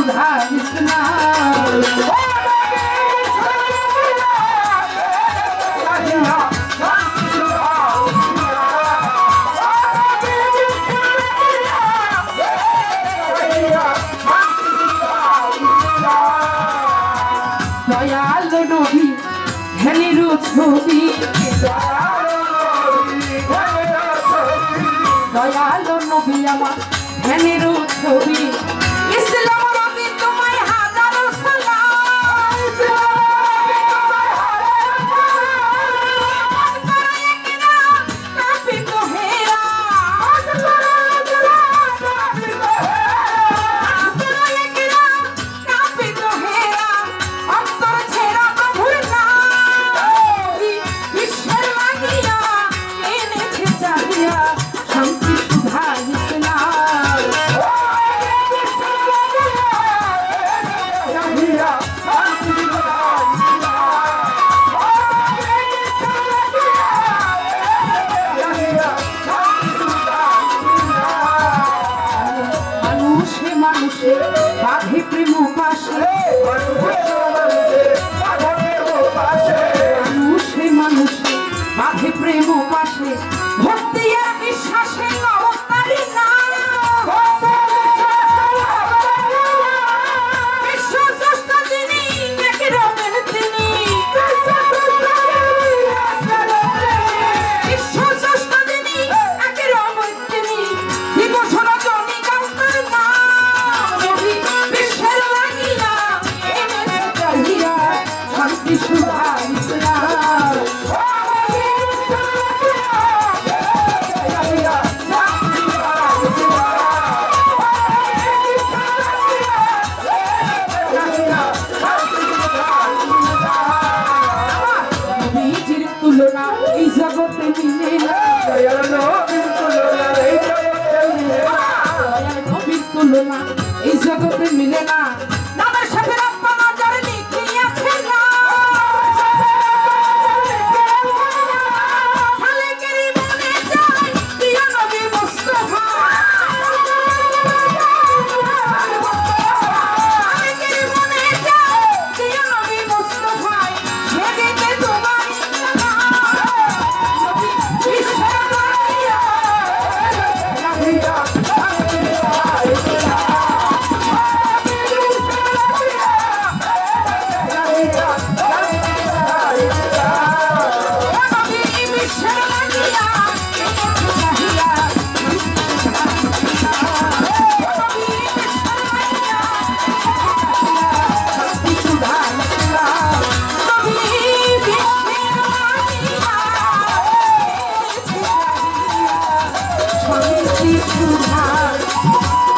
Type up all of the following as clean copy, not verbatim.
সুধা ইসলাম দয়াল নবী ধ্যানের ছবি দয়াল নবী আমার ধ্যানের ছবি ইসলাম নবী তোমায় হাজারো সালাম কাফি তো হেরা কাফি তো হেরা অন্তর ছেড়া প্রভুর নাম বিশ্বের লাগিয়া এনেছে চাহিয়া শান্তি সুধা ইসলাম মানুষে মানুষে বাঁধে প্রেম পাশে মানুষে মানুষে বাঁধে প্রেম পাশে ভক্তি আর বিশ্বাসে নবতারি না বিশ্ব স্রষ্টা যিনি একই রবের তিনি বিশ্ব স্রষ্টা যিনি একই রবের তিনি দিবস রজনী কান্তার নাম নবী বিশ্বের লাগিয়া এনেছে চাহিয়া শান্তি সুধা ইসলাম নবীজির তুলনা এই জগতে মিলে না দয়াল নবীর তুলনা এই জগতে মিলে না নামের সাথে রব্বা নজর লিখিয়াছে না খালেকেরই মনে যায় প্রিয় নবী মুস্তাফা খালেকেরই মনে যায় প্রিয় নবী মুস্তাফা সেদিকে তোমার নবী বিশ্বের লাগিয়া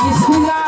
Bismillah.